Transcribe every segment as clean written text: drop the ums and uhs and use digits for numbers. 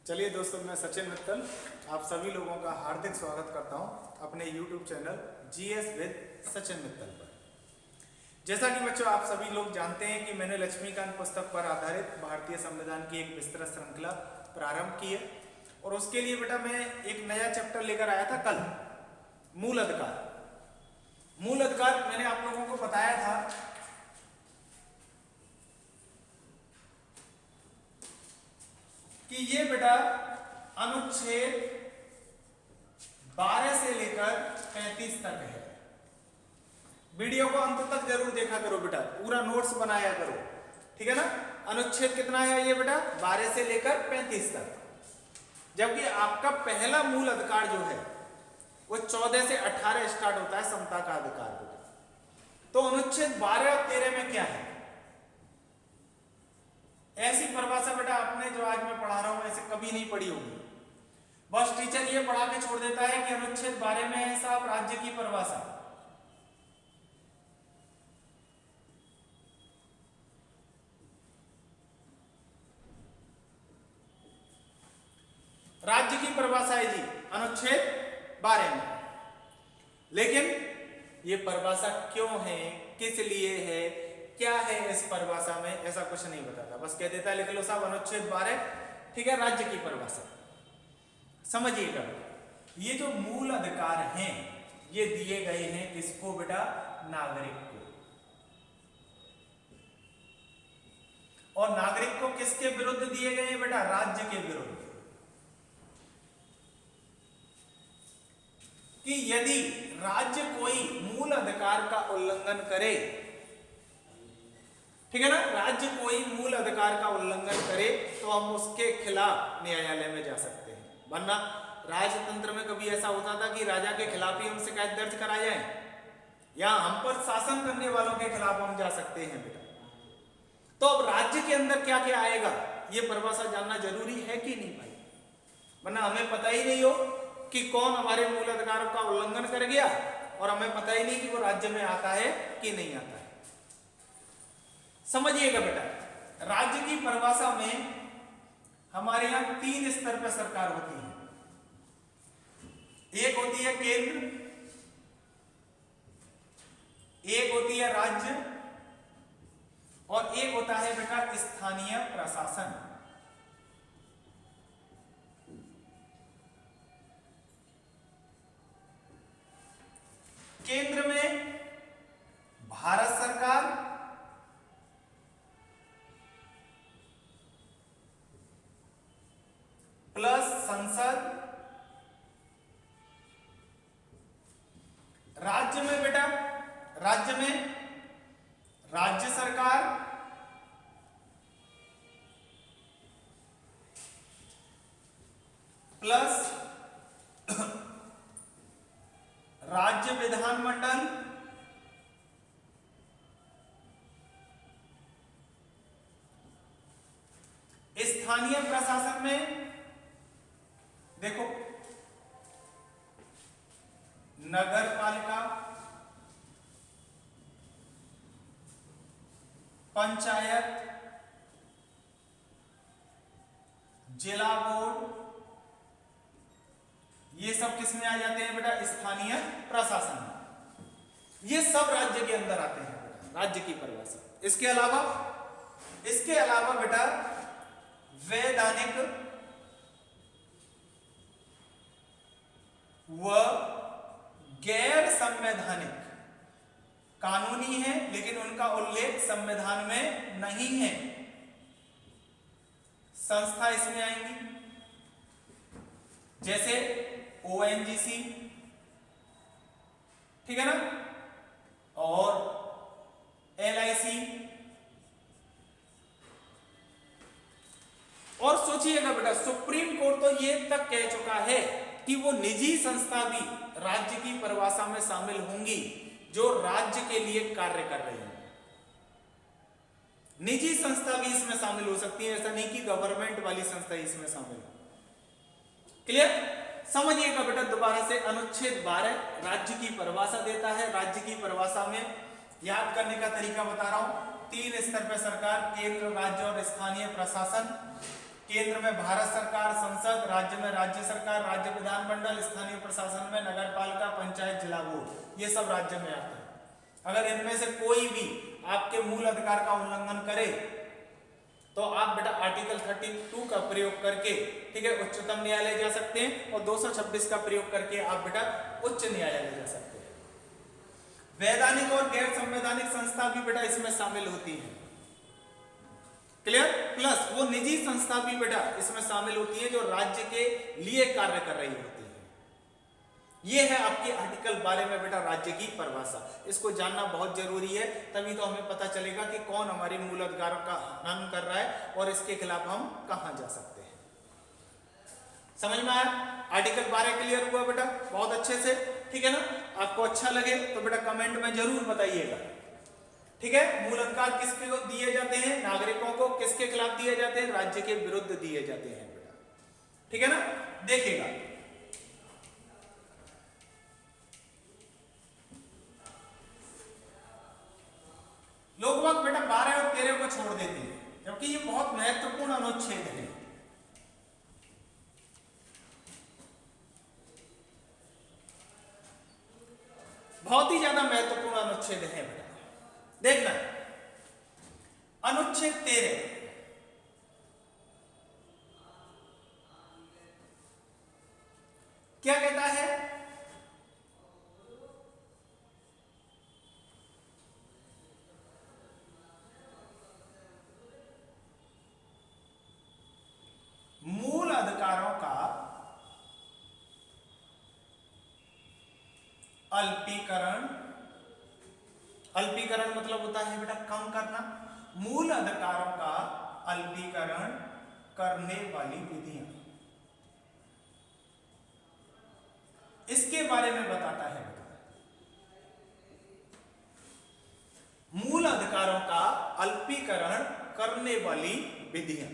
चलिए दोस्तों, मैं सचिन मित्तल आप सभी लोगों का हार्दिक स्वागत करता हूं अपने YouTube channel GS with Sachin Mittal पर। जैसा कि बच्चों आप सभी लोग जानते हैं कि मैंने लक्ष्मीकांत पुस्तक पर आधारित भारतीय संविधान की एक विस्तृत श्रृंखला प्रारंभ की है और उसके लिए बेटा मैं एक नया चैप्टर लेकर आया था कल, मूल अधिकार। मूल अधिकार मैंने आप लोगों को बताया था कि ये बेटा अनुच्छेद 12 से लेकर 35 तक है। वीडियो को अंत तक जरूर देखा करो बेटा, पूरा नोट्स बनाया करो, ठीक है ना। अनुच्छेद कितना है ये बेटा? 12 से लेकर 35 तक। जबकि आपका पहला मूल अधिकार जो है वो 14 से 18 स्टार्ट होता है, समता का अधिकार बेटा। तो अनुच्छेद 12 और 13 में क्या है? ऐसी परिभाषा बेटा आपने जो आज मैं पढ़ा रहा हूं ऐसे कभी नहीं पढ़ी होगी। बस टीचर ये पढ़ा के छोड़ देता है कि अनुच्छेद 12 में है साहब राज्य की परिभाषा। राज्य की परिभाषा है जी अनुच्छेद 12 में। लेकिन ये परिभाषा क्यों है, किस लिए है, क्या है इस परिभाषा में, ऐसा कुछ नहीं बताता। बस कह देता है लिख लो साहब अनुच्छेद 12, ठीक है, राज्य की परिभाषा। समझिएगा, ये जो मूल अधिकार हैं ये दिए गए हैं किसको बेटा? नागरिक को। और नागरिक को किसके विरुद्ध दिए गए हैं बेटा? राज्य के विरुद्ध। कि यदि राज्य कोई मूल अधिकार का उल्लंघन करे, ठीक है ना, राज्य कोई मूल अधिकार का उल्लंघन करे तो हम उसके खिलाफ न्यायालय में जा सकते हैं। वरना राजतंत्र में कभी ऐसा होता था कि राजा के खिलाफ ही हम शिकायत दर्ज कराए जाए, या हम पर शासन करने वालों के खिलाफ हम जा सकते हैं बेटा। तो अब राज्य के अंदर क्या क्या आएगा ये परिभाषा जानना जरूरी है कि नहीं भाई? वरना हमें पता ही नहीं हो कि कौन हमारे मूल अधिकारों का उल्लंघन कर गया और हमें पता ही नहीं कि वो राज्य में आता है कि नहीं आता है। समझिएगा बेटा, राज्य की परिभाषा में हमारे यहां 3 स्तर पर सरकार होती है। एक होती है केंद्र, एक होती है राज्य और एक होता है बेटा स्थानीय प्रशासन। केंद्र में भारत सरकार, प्लस संसद। राज्य में बेटा, राज्य में राज्य सरकार, प्लस राज्य विधानमंडल, स्थानीय प्रशासन में देखो नगर पालिका, पंचायत, जिला बोर्ड, ये सब किसमें आ जाते हैं बेटा? स्थानीय प्रशासन में। ये सब राज्य के अंदर आते हैं बेटा, राज्य की परिभाषा। इसके अलावा बेटा वैधानिक व गैर संवैधानिक कानूनी है लेकिन उनका उल्लेख संविधान में नहीं है। संस्था इसमें आएंगी जैसे ओएनजीसी, ठीक है ना, और एलआईसी। और सोचिएगा बेटा, सुप्रीम कोर्ट तो ये तक कह चुका है कि वो निजी संस्था भी राज्य की परिभाषा में शामिल होंगी जो राज्य के लिए कार्य कर रही है। निजी संस्था भी इसमें शामिल हो सकती है, ऐसा नहीं कि गवर्नमेंट वाली संस्था इसमें शामिल हो। क्लियर? समझिएगा बेटा दोबारा से, अनुच्छेद 12 राज्य की परिभाषा देता है। राज्य की परिभाषा में याद करने का तरीका बता रहा हूं। 3 स्तर पर सरकार, केंद्र, राज्य और स्थानीय प्रशासन। केंद्र में भारत सरकार संसद, राज्य में राज्य सरकार, राज्य विधानमंडल, स्थानीय प्रशासन में नगर पालिका, पंचायत, जिला बोर्ड, ये सब राज्य में आते हैं। अगर इनमें से कोई भी आपके मूल अधिकार का उल्लंघन करे तो आप बेटा आर्टिकल 32 का प्रयोग करके, ठीक है, उच्चतम न्यायालय जा सकते हैं और 226 का प्रयोग करके आप बेटा उच्च न्यायालय जा सकते हैं। वैधानिक और गैर संवैधानिक संस्था भी बेटा इसमें शामिल होती है। क्लियर? प्लस वो निजी संस्था भी बेटा इसमें शामिल होती है जो राज्य के लिए कार्य कर रही होती है। ये है आपके आर्टिकल 12 में बेटा राज्य की परिभाषा। इसको जानना बहुत जरूरी है, तभी तो हमें पता चलेगा कि कौन हमारे मूल अधिकारों का हनन कर रहा है और इसके खिलाफ हम कहां जा सकते हैं। समझ में आया? आर्टिकल 12 क्लियर हुआ बेटा बहुत अच्छे से, ठीक है ना? आपको अच्छा लगे तो बेटा कमेंट में जरूर बताइएगा, ठीक है। मूल अधिकार किसके को दिए जाते हैं? नागरिकों को। किसके खिलाफ दिए जाते हैं? राज्य के विरुद्ध दिए जाते हैं बेटा, ठीक है ना? देखिएगा, लोग बाग बेटा 12 और 13 को छोड़ देते हैं, जबकि ये बहुत महत्वपूर्ण अनुच्छेद है। बहुत ही ज्यादा महत्वपूर्ण अनुच्छेद है बेटा। देखना, अनुच्छेद 13 क्या कहता है? मूल अधिकारों का अल्पीकरण, अल्पीकरण मतलब होता है बेटा कम करना। मूल अधिकारों का अल्पीकरण करने वाली विधियां, इसके बारे में बताता है बेटा। मूल अधिकारों का अल्पीकरण करने वाली विधियां,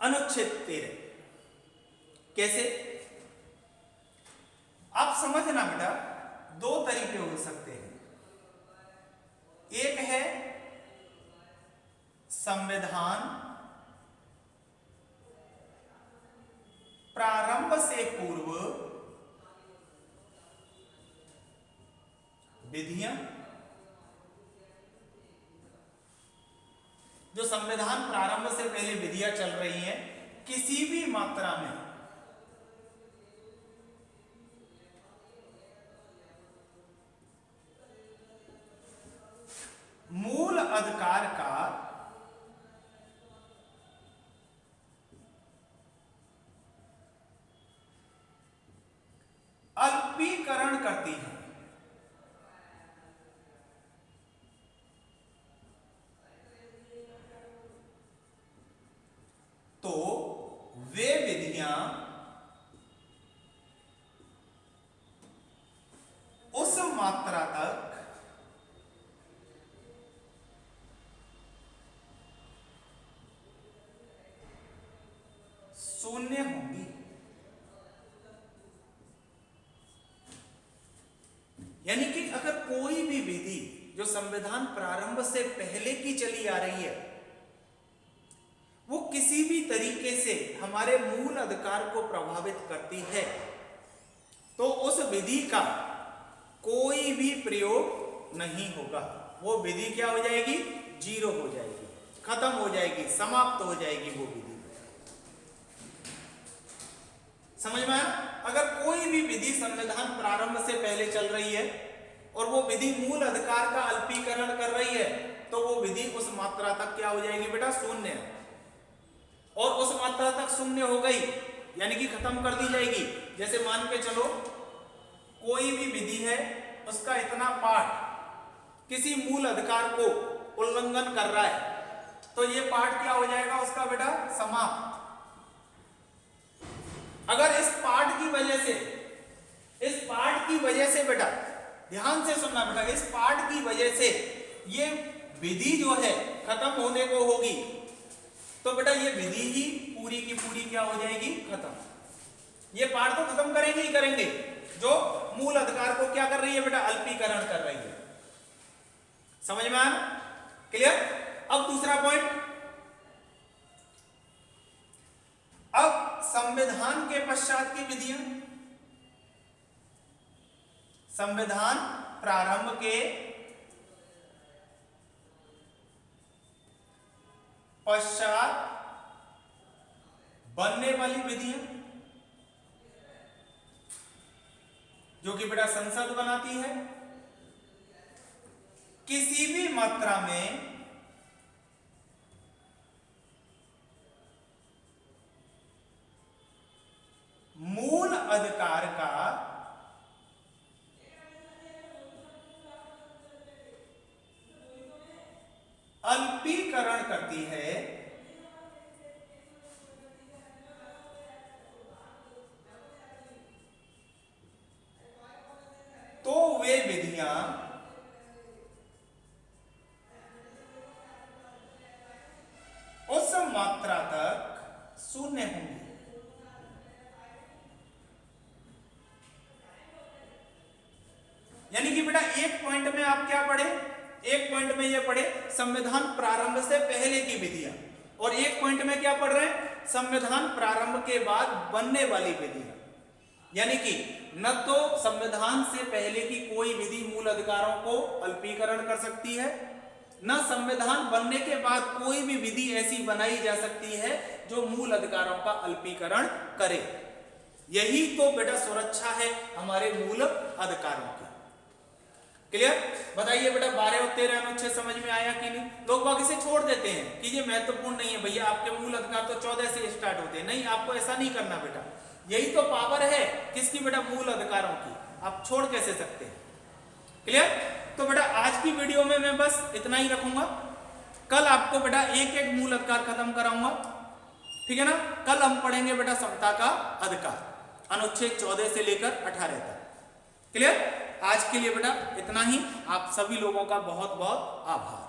अनुच्छेद 13 कैसे? आप समझना बेटा, दो तरीके हो सकते हैं। एक है संविधान प्रारंभ से पूर्व विधियां, जो संविधान प्रारंभ से पहले विधियां चल रही हैं किसी भी मात्रा में, मूल अधिकार का अल्पीकरण करती है। तो वे विधियां उस मात्रा तक शून्य होंगी। यानी कि अगर कोई भी विधि जो संविधान प्रारंभ से पहले की चली आ रही है वो किसी भी तरीके से हमारे मूल अधिकार को प्रभावित करती है, तो उस विधि का कोई भी प्रयोग नहीं होगा। वो विधि क्या हो जाएगी? जीरो हो जाएगी, खत्म हो जाएगी, समाप्त हो जाएगी वो विधि। समझ में आया? अगर कोई भी विधि संविधान प्रारंभ से पहले चल रही है और वो विधि मूल अधिकार का अल्पीकरण कर रही है तो वो विधि उस मात्रा तक क्या हो जाएगी बेटा? शून्य। और उस मात्रा तक शून्य हो गई यानी कि खत्म कर दी जाएगी। जैसे मान के चलो कोई भी विधि है, उसका इतना पार्ट किसी मूल अधिकार को उल्लंघन कर रहा है तो ये पार्ट क्या हो जाएगा उसका बेटा? समाप्त। अगर इस पार्ट की वजह से बेटा ध्यान से सुनना बेटा, इस पार्ट की वजह से ये विधि जो है खत्म होने को होगी तो बेटा ये विधि ही पूरी की पूरी क्या हो जाएगी? खत्म। ये पार्ट तो खत्म करेंगे ही करेंगे जो मूल अधिकार को क्या कर रही है बेटा? अल्पीकरण कर रही है। समझ में आया? क्लियर? अब दूसरा पॉइंट, संविधान के पश्चात की विधियां, संविधान प्रारंभ के पश्चात बनने वाली विधियां जो कि बेटा संसद बनाती है, किसी भी मात्रा में मूल अधिकार का अल्पीकरण करती है, तो वे विधियां उस मात्रा तक शून्य होंगी। यानी कि बेटा एक पॉइंट में आप क्या पढ़े, एक पॉइंट में ये पढ़े संविधान प्रारंभ से पहले की विधियां, और एक पॉइंट में क्या पढ़ रहे हैं, संविधान प्रारंभ के बाद बनने वाली विधियां। यानी कि न तो संविधान से पहले की कोई विधि मूल अधिकारों को अल्पीकरण कर सकती है, न संविधान बनने के बाद कोई भी विधि ऐसी बनाई जा सकती है जो मूल अधिकारों का अल्पीकरण करे। यही तो बेटा सुरक्षा है हमारे मूल अधिकारों की। क्लियर? बताइए बेटा 12 और 13 अनुच्छेद समझ में आया कि नहीं? लोग बाकी से छोड़ देते हैं कि ये महत्वपूर्ण नहीं है भैया, आपके मूल अधिकार तो 14 से स्टार्ट होते हैं। नहीं, आपको ऐसा नहीं करना बेटा, यही तो पावर है किसकी बेटा, मूल अधिकारों की। आप छोड़ कैसे सकते हैं? क्लियर? तो बेटा आज की वीडियो में मैं बस इतना ही रखूंगा। कल आपको बेटा एक एक मूल अधिकार खत्म कराऊंगा, ठीक है ना? कल हम पढ़ेंगे बेटा समता का अधिकार, अनुच्छेद 14 से लेकर 18 तक। क्लियर? आज के लिए बेटा इतना ही। आप सभी लोगों का बहुत बहुत आभार।